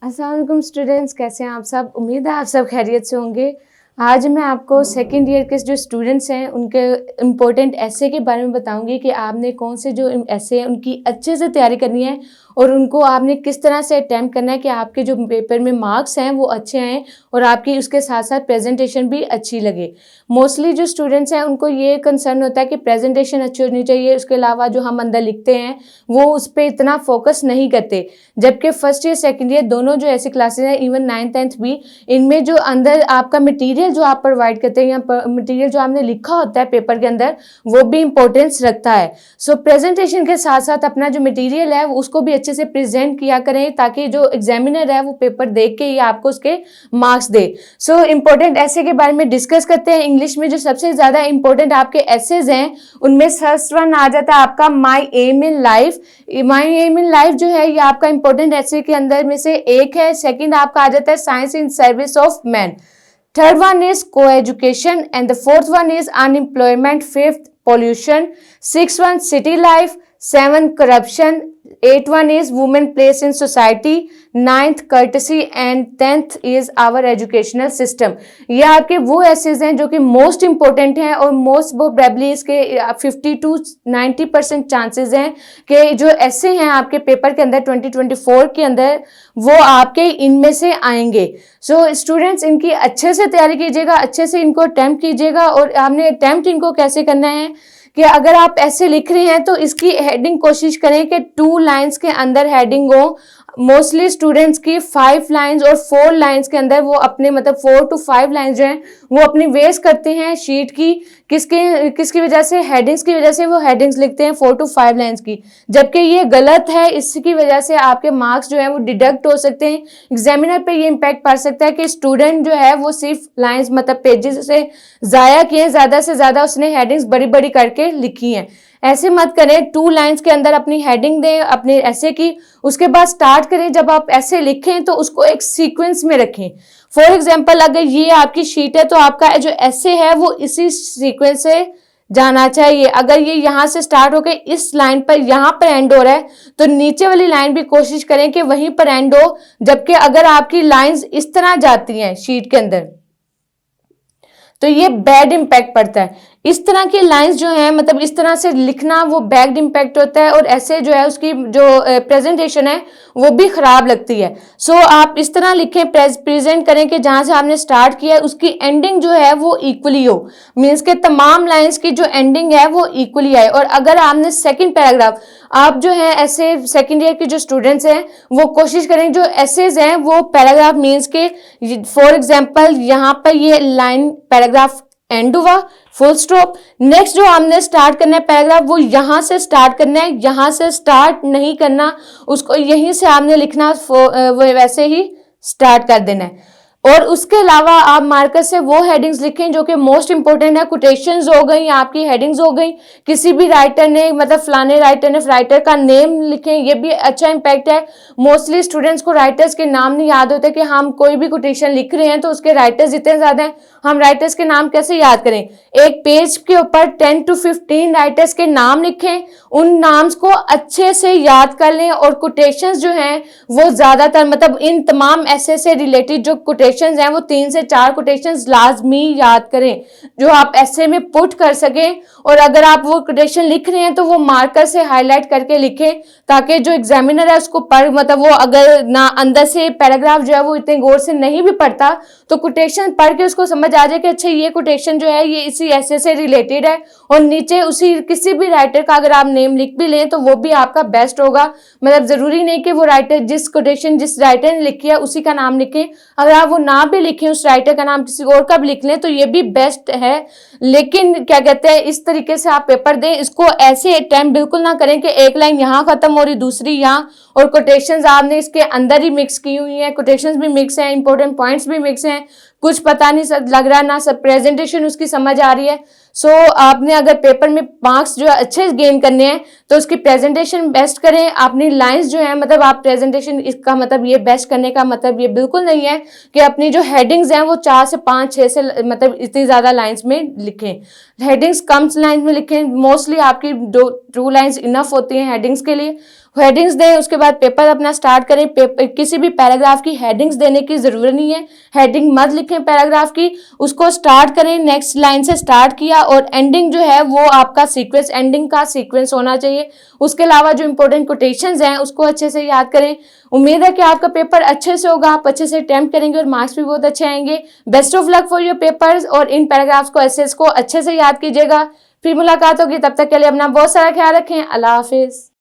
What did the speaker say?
अस्सलाम वालेकुम स्टूडेंट्स, कैसे हैं आप सब। उम्मीद है आप सब खैरियत से होंगे। आज मैं आपको सेकंड ईयर के जो स्टूडेंट्स हैं उनके इम्पोर्टेंट ऐसे के बारे में बताऊंगी कि आपने कौन से जो ऐसे हैं उनकी अच्छे से तैयारी करनी है और उनको आपने किस तरह से अटैम्प्ट करना है कि आपके जो पेपर में मार्क्स हैं वो अच्छे आएँ और आपकी उसके साथ साथ प्रेजेंटेशन भी अच्छी लगे। मोस्टली जो स्टूडेंट्स हैं उनको ये कंसर्न होता है कि प्रेजेंटेशन अच्छी होनी चाहिए, उसके अलावा जो हम अंदर लिखते हैं वो उस पर इतना फोकस नहीं करते। जबकि फर्स्ट ईयर सेकंड ईयर दोनों जो ऐसी क्लासेस हैं, इवन 9th 10th भी, इनमें जो अंदर आपका मटेरियल जो आप प्रोवाइड करते हैं या मटेरियल जो आपने लिखा होता है पेपर के अंदर वो भी इंपॉर्टेंस रखता है। सो प्रेजेंटेशन के साथ साथ अपना जो मटेरियल है उसको भी अच्छे से प्रेजेंट किया करें ताकि जो एग्जामिनर है वो पेपर देख के ही आपको उसके मार्क्स दे। सो इम्पोर्टेंट ऐसे के बारे में डिस्कस करते हैं। इंग्लिश में जो सबसे ज़्यादा इंपॉर्टेंट आपके एसेज हैं उनमें फर्स्ट वन आ जाता है आपका my aim in life. My aim in life जो है ये आपका इंपॉर्टेंट ऐसे के अंदर में से एक है। सेकंड आपका आ जाता है science in service of man. Third one is coeducation and the fourth one is unemployment. Fifth pollution. Sixth one city life. Seven corruption. Eighth one is women place in society. Ninth courtesy and 10th is our educational system. ये आपके वो essays हैं जो कि most important हैं और most probably इसके 50 to 90% chances हैं कि जो ऐसे हैं आपके पेपर के अंदर 2024 के अंदर वो आपके इनमें से आएंगे। सो स्टूडेंट्स इनकी अच्छे से तैयारी कीजिएगा, अच्छे से इनको अटेम्प्ट कीजिएगा। और आपने अटेम्प्ट इनको कैसे करना है कि अगर आप ऐसे लिख रहे हैं तो इसकी हेडिंग कोशिश करें कि 2 लाइन्स के अंदर हेडिंग हो। मोस्टली स्टूडेंट्स की 5 लाइन्स और 4 लाइन्स के अंदर वो अपने 4 to 5 लाइन्स जो हैं वो अपनी वेस्ट करते हैं शीट की। किसकी वजह से? हेडिंग्स की वजह से वो हेडिंग्स लिखते हैं 4 to 5 लाइन्स की, जबकि ये गलत है। इसकी वजह से आपके मार्क्स जो है वो डिडक्ट हो सकते हैं। एग्जामिनर पे ये इम्पैक्ट पड़ सकता है कि स्टूडेंट जो है वो सिर्फ लाइन्स पेजेस से ज़ाया किए, ज़्यादा से ज़्यादा उसने हेडिंग्स बड़ी बड़ी करके लिखी हैं। ऐसे मत करें। 2 लाइन्स के अंदर अपनी हेडिंग दें अपने ऐसे की, उसके बाद स्टार्ट करें। जब आप ऐसे लिखें तो उसको एक सीक्वेंस में रखें। फॉर एग्जाम्पल अगर ये आपकी शीट है तो आपका जो ऐसे है वो इसी सीक्वेंस से जाना चाहिए। अगर ये यहाँ से स्टार्ट होकर इस लाइन पर यहाँ पर एंड हो रहा है तो नीचे वाली लाइन भी कोशिश करें कि वहीं पर एंड हो। जबकि अगर आपकी लाइंस इस तरह जाती हैं शीट के अंदर तो ये बैड इम्पैक्ट पड़ता है। इस तरह की लाइंस जो हैं इस तरह से लिखना वो बैड इम्पैक्ट होता है और ऐसे जो है उसकी जो प्रेजेंटेशन है वो भी खराब लगती है। सो आप इस तरह लिखें, प्रेजेंट करें कि जहां से आपने स्टार्ट किया है उसकी एंडिंग जो है वो इक्वली हो। मीन्स के तमाम लाइंस की जो एंडिंग है वो इक्वली आए। और अगर आपने सेकेंड पैराग्राफ, आप जो है ऐसे सेकेंड ईयर के जो स्टूडेंट्स हैं वो कोशिश करें जो एसेज हैं वो पैराग्राफ मीन्स के फॉर एग्जाम्पल यहाँ पर ये लाइन पैराग्राफ एंड हुआ, फुल स्टॉप। नेक्स्ट जो हमने स्टार्ट करना है पैराग्राफ वो यहां से स्टार्ट करना है, यहां से स्टार्ट नहीं करना, उसको यहीं से आपने लिखना, वैसे ही स्टार्ट कर देना है। और उसके अलावा आप मार्कर से वो हेडिंग्स लिखें जो कि मोस्ट इंपॉर्टेंट है। कोटेशंस हो गई, आपकी हेडिंग्स हो गई। किसी भी राइटर ने फलाने राइटर ने राइटर का नेम लिखें, ये भी अच्छा इंपैक्ट है। मोस्टली स्टूडेंट्स को राइटर्स के नाम नहीं याद होते कि हम कोई भी कोटेशन लिख रहे हैं तो उसके राइटर्स इतने ज्यादा हैं, हम राइटर्स के नाम कैसे याद करें। एक पेज के ऊपर 10 to 15 राइटर्स के नाम लिखें, उन नाम्स को अच्छे से याद कर लें। और कोटेशंस जो हैं वो ज्यादातर इन तमाम ऐसे से रिलेटेड जो कोटेशंस हैं वो 3 से 4 कोटेशंस लाजमी याद करें जो आप ऐसे में पुट कर सकें। और अगर आप वो कोटेशन लिख रहे हैं तो वो मार्कर से हाईलाइट करके लिखें ताकि जो एग्जामिनर है उसको पढ़ वो अगर ना अंदर से पैराग्राफ जो है वो इतने गौर से नहीं भी पढ़ता तो कोटेशन पढ़ के उसको समझ आ जाए कि अच्छा ये कोटेशन जो है ये इसी ऐसे से रिलेटेड है। और नीचे उसी किसी भी राइटर का अगर आप नेम लिख भी लें तो वो भी आपका बेस्ट होगा। जरूरी नहीं कि वो राइटर जिस कोटेशन जिस राइटर ने लिखी है उसी का नाम लिखें। अगर आप वो ना भी लिखें, उस राइटर का नाम किसी और का भी लिख लें तो ये भी बेस्ट है। लेकिन क्या कहते हैं इस तरीके से आप पेपर दें। इसको ऐसे अटेम्प्ट बिल्कुल ना करें कि एक लाइन यहाँ खत्म हो रही दूसरी यहाँ, और कोटेशंस आपने इसके अंदर ही मिक्स की हुई हैं। कोटेशंस भी मिक्स हैं, इंपॉर्टेंट पॉइंट्स भी मिक्स हैं, कुछ पता नहीं लग रहा ना सब प्रेजेंटेशन उसकी समझ आ रही है। सो आपने अगर पेपर में मार्क्स जो है अच्छे गेन करने हैं तो उसकी प्रेजेंटेशन बेस्ट करें। अपनी लाइंस जो है मतलब आप प्रेजेंटेशन, इसका मतलब ये बेस्ट करने का मतलब ये बिल्कुल नहीं है कि अपनी जो हेडिंग्स हैं वो 4 से 5 6 से मतलब इतनी ज़्यादा लाइंस में लिखें। हेडिंग्स कम लाइंस में लिखें। मोस्टली आपकी 2 लाइंस इनफ होती हैं हेडिंग्स के लिए। हेडिंग्स दें, उसके बाद पेपर अपना स्टार्ट करें। किसी भी पैराग्राफ की हेडिंग्स देने की ज़रूरत नहीं है, हेडिंग मत लिखें पैराग्राफ की, उसको स्टार्ट करें, नेक्स्ट लाइन से स्टार्ट किया और एंडिंग जो है वो आपका सीक्वेंस, एंडिंग का सीक्वेंस होना चाहिए। उसके अलावा जो इंपॉर्टेंट कोटेशंस हैं उसको अच्छे से याद करें। उम्मीद है कि आपका पेपर अच्छे से होगा, आप अच्छे से अटेम्प्ट करेंगे और मार्क्स भी बहुत अच्छे आएंगे। Best of luck for your papers और इन पैराग्राफ्स को, एसेस को अच्छे से याद कीजिएगा। फिर मुलाकात होगी, तब तक के लिए अपना बहुत सारा ख्याल रखें। अल्लाह हाफिज़।